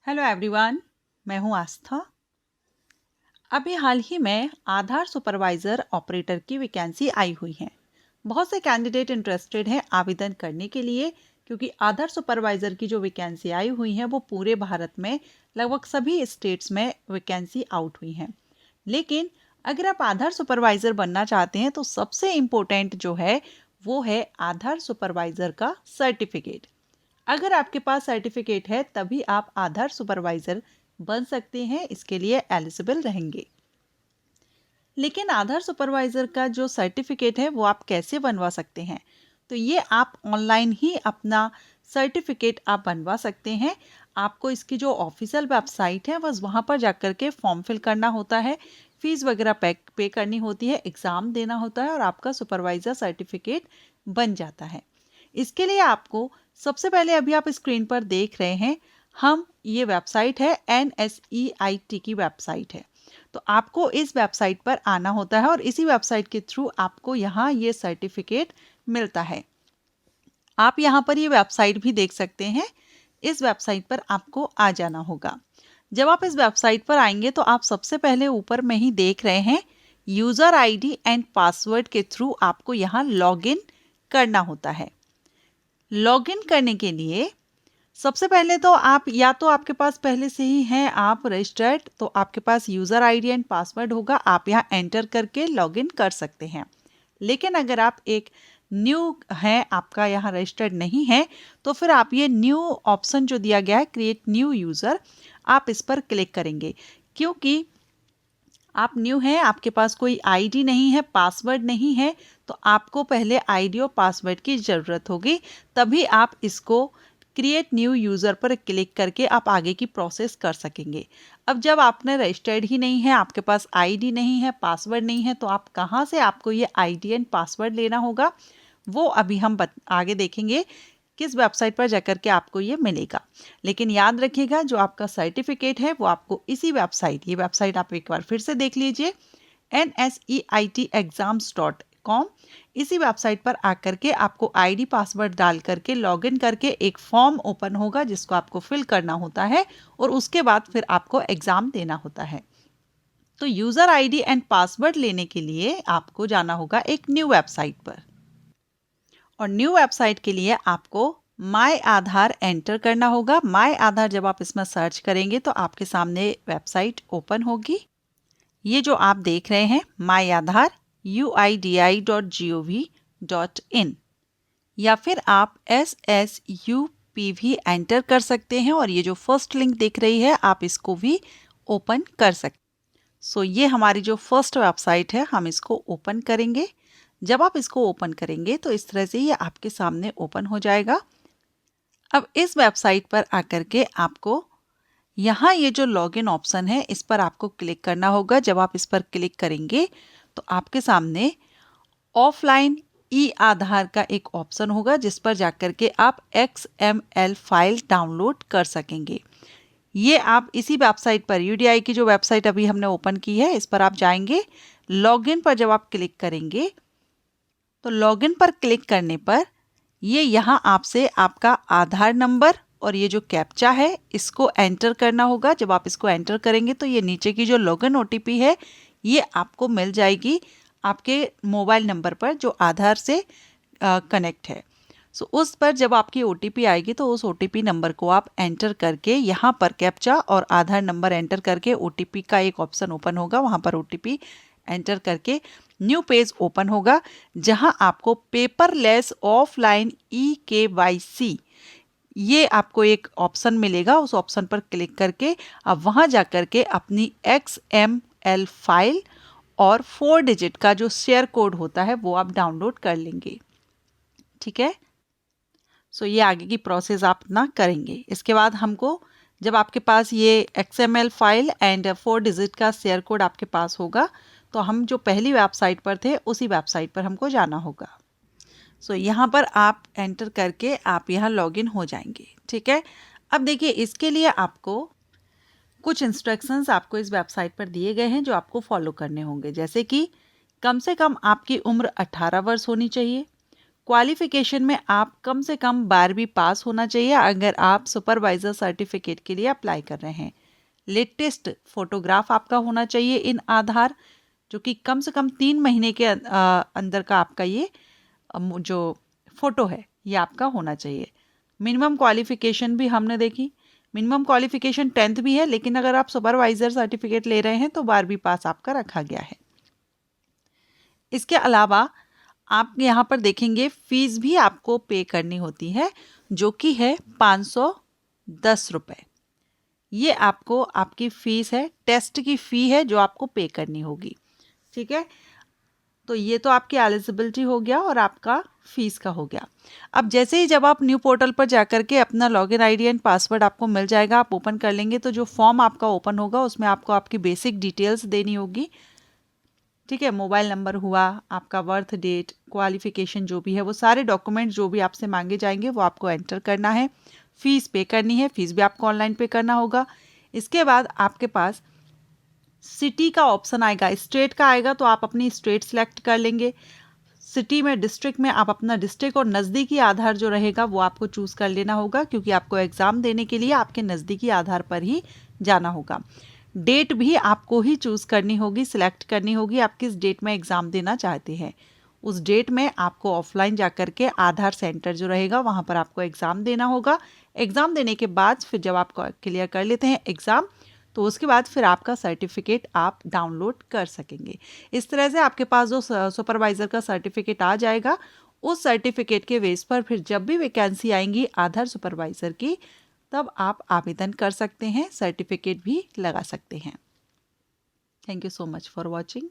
Hello everyone, मैं हूं आस्था। अभी हाल ही में आधार सुपरवाइज़र ऑपरेटर की वैकेंसी आई हुई है। बहुत से कैंडिडेट इंटरेस्टेड हैं आवेदन करने के लिए, क्योंकि आधार सुपरवाइज़र की जो वैकेंसी आई हुई है वो पूरे भारत में लगभग सभी स्टेट्स में वैकेंसी आउट हुई हैं। लेकिन अगर आप आधार सुपरवाइज़र बनना चाहते हैं तो सबसे इम्पोर्टेंट जो है वो है आधार सुपरवाइज़र का सर्टिफिकेट। अगर आपके पास सर्टिफिकेट है तभी आप आधार सुपरवाइज़र बन सकते हैं, इसके लिए एलिजिबल रहेंगे। लेकिन आधार सुपरवाइज़र का जो सर्टिफिकेट है वो आप कैसे बनवा सकते हैं? तो ये आप ऑनलाइन ही अपना सर्टिफिकेट आप बनवा सकते हैं। आपको इसकी जो ऑफिशियल वेबसाइट है बस वहाँ पर जाकर के फॉर्म फिल करना होता है, फीस वगैरह पे करनी होती है, एग्ज़ाम देना होता है और आपका सुपरवाइज़र सर्टिफिकेट बन जाता है। इसके लिए आपको सबसे पहले अभी आप स्क्रीन पर देख रहे हैं, ये वेबसाइट है NSEIT की वेबसाइट है। तो आपको इस वेबसाइट पर आना होता है और इसी वेबसाइट के थ्रू आपको यहाँ ये सर्टिफिकेट मिलता है। आप यहाँ पर ये वेबसाइट भी देख सकते हैं। इस वेबसाइट पर आपको आ जाना होगा। जब आप इस वेबसाइट पर आएंगे तो आप सबसे पहले ऊपर में ही देख रहे हैं यूज़र आईडी एंड पासवर्ड के थ्रू आपको यहाँ लॉगिन करना होता है। लॉगिन करने के लिए सबसे पहले तो आप या तो आपके पास पहले से ही हैं आप रजिस्टर्ड, तो आपके पास यूज़र आईडी एंड पासवर्ड होगा, आप यहाँ एंटर करके लॉगिन कर सकते हैं। लेकिन अगर आप एक न्यू हैं, आपका यहाँ रजिस्टर्ड नहीं है, तो फिर आप ये न्यू ऑप्शन जो दिया गया है क्रिएट न्यू यूज़र, आप इस पर क्लिक करेंगे। क्योंकि आप न्यू हैं, आपके पास कोई आईडी नहीं है, पासवर्ड नहीं है, तो आपको पहले आईडी और पासवर्ड की ज़रूरत होगी, तभी आप इसको क्रिएट न्यू यूज़र पर क्लिक करके आप आगे की प्रोसेस कर सकेंगे। अब जब आपने रजिस्टर्ड ही नहीं है, आपके पास आईडी नहीं है, पासवर्ड नहीं है, तो आप कहाँ से आपको ये आईडी एंड पासवर्ड लेना होगा, वो अभी हम आगे देखेंगे किस वेबसाइट पर जाकर के आपको ये मिलेगा। लेकिन याद रखिएगा जो आपका सर्टिफिकेट है वो आपको इसी वेबसाइट, ये वेबसाइट आप एक बार फिर से देख लीजिए, NSEITexams.com, इसी वेबसाइट पर आकर के आपको आईडी पासवर्ड डाल करके लॉगिन करके एक फॉर्म ओपन होगा जिसको आपको फिल करना होता है और उसके बाद फिर आपको एग्ज़ाम देना होता है। तो यूज़र आईडी एंड पासवर्ड लेने के लिए आपको जाना होगा एक न्यू वेबसाइट पर, और न्यू वेबसाइट के लिए आपको माय आधार एंटर करना होगा। माय आधार जब आप इसमें सर्च करेंगे तो आपके सामने वेबसाइट ओपन होगी। ये जो आप देख रहे हैं माय आधार UIDI.gov.in, या फिर आप SSUPV एंटर कर सकते हैं और ये जो फर्स्ट लिंक दिख रही है आप इसको भी ओपन कर सकते हैं। सो ये हमारी जो फर्स्ट वेबसाइट है, हम इसको ओपन करेंगे। जब आप इसको ओपन करेंगे तो इस तरह से ये आपके सामने ओपन हो जाएगा। अब इस वेबसाइट पर आकर के आपको यहाँ ये जो लॉगिन ऑप्शन है इस पर आपको क्लिक करना होगा। जब आप इस पर क्लिक करेंगे तो आपके सामने ऑफलाइन ई आधार का एक ऑप्शन होगा जिस पर जाकर के आप XML फाइल डाउनलोड कर सकेंगे। ये आप इसी वेबसाइट पर, UDI की जो वेबसाइट अभी हमने ओपन की है, इस पर आप जाएंगे। लॉगिन पर जब आप क्लिक करेंगे तो लॉगिन पर क्लिक करने पर ये यहाँ आपसे आपका आधार नंबर और ये जो कैप्चा है इसको एंटर करना होगा। जब आप इसको एंटर करेंगे तो ये नीचे की जो लॉगिन OTP है ये आपको मिल जाएगी आपके मोबाइल नंबर पर जो आधार से कनेक्ट है। सो उस पर जब आपकी OTP आएगी तो उस OTP नंबर को आप एंटर करके यहाँ पर कैप्चा और आधार नंबर एंटर करके OTP का एक ऑप्शन ओपन होगा, वहाँ पर OTP एंटर करके न्यू पेज ओपन होगा जहां आपको पेपरलेस ऑफलाइन EKYC ये आपको एक ऑप्शन मिलेगा। उस ऑप्शन पर क्लिक करके अब वहां जाकर के अपनी XML फाइल और 4 डिजिट का जो शेयर कोड होता है वो आप डाउनलोड कर लेंगे। ठीक है, सो ये आगे की प्रोसेस आप ना करेंगे। इसके बाद हमको जब आपके पास ये XML फाइल एंड 4 डिजिट का शेयर कोड आपके पास होगा तो हम जो पहली वेबसाइट पर थे उसी वेबसाइट पर हमको जाना होगा। सो यहाँ पर आप एंटर करके आप यहाँ लॉगिन हो जाएंगे। ठीक है, अब देखिए इसके लिए आपको कुछ इंस्ट्रक्शंस आपको इस वेबसाइट पर दिए गए हैं जो आपको फॉलो करने होंगे। जैसे कि कम से कम आपकी उम्र 18 वर्ष होनी चाहिए, क्वालिफिकेशन में आप कम से कम 12वीं पास होना चाहिए अगर आप सुपरवाइजर सर्टिफिकेट के लिए अप्लाई कर रहे हैं। लेटेस्ट फोटोग्राफ आपका होना चाहिए इन आधार, जो कि कम से कम 3 महीने के अंदर का आपका ये जो फोटो है ये आपका होना चाहिए। मिनिमम क्वालिफिकेशन भी हमने देखी, मिनिमम क्वालिफिकेशन 10th भी है, लेकिन अगर आप सुपरवाइजर सर्टिफिकेट ले रहे हैं तो 12वीं पास आपका रखा गया है। इसके अलावा आप यहाँ पर देखेंगे फीस भी आपको पे करनी होती है, जो कि है 510 रुपये। ये आपको आपकी फीस है, टेस्ट की फ़ी है जो आपको पे करनी होगी। ठीक है, तो ये तो आपकी एलिजिबिलिटी हो गया और आपका फीस का हो गया। अब जैसे ही जब आप न्यू पोर्टल पर जाकर के अपना लॉगिन आईडी एंड पासवर्ड आपको मिल जाएगा, आप ओपन कर लेंगे, तो जो फॉर्म आपका ओपन होगा उसमें आपको आपकी बेसिक डिटेल्स देनी होगी। ठीक है, मोबाइल नंबर हुआ, आपका बर्थ डेट, क्वालिफिकेशन जो भी है, वो सारे डॉक्यूमेंट जो भी आपसे मांगे जाएंगे वो आपको एंटर करना है। फीस पे करनी है, फीस भी आपको ऑनलाइन पे करना होगा। इसके बाद आपके पास सिटी का ऑप्शन आएगा, स्टेट का आएगा तो आप अपनी स्टेट सेलेक्ट कर लेंगे। सिटी में, डिस्ट्रिक्ट में आप अपना डिस्ट्रिक्ट और नज़दीकी आधार जो रहेगा वो आपको चूज़ कर लेना होगा, क्योंकि आपको एग्ज़ाम देने के लिए आपके नज़दीकी आधार पर ही जाना होगा। डेट भी आपको ही चूज़ करनी होगी, सिलेक्ट करनी होगी, आप किस डेट में एग्ज़ाम देना चाहते हैं। उस डेट में आपको ऑफलाइन जाकर के आधार सेंटर जो रहेगा वहाँ पर आपको एग्ज़ाम देना होगा। एग्ज़ाम देने के बाद फिर जब आप क्लियर कर लेते हैं एग्ज़ाम, तो उसके बाद फिर आपका सर्टिफिकेट आप डाउनलोड कर सकेंगे। इस तरह से आपके पास जो सुपरवाइज़र का सर्टिफिकेट आ जाएगा, उस सर्टिफिकेट के बेस पर फिर जब भी वैकेंसी आएंगी आधार सुपरवाइज़र की, तब आप आवेदन कर सकते हैं, सर्टिफिकेट भी लगा सकते हैं। Thank you so much for watching.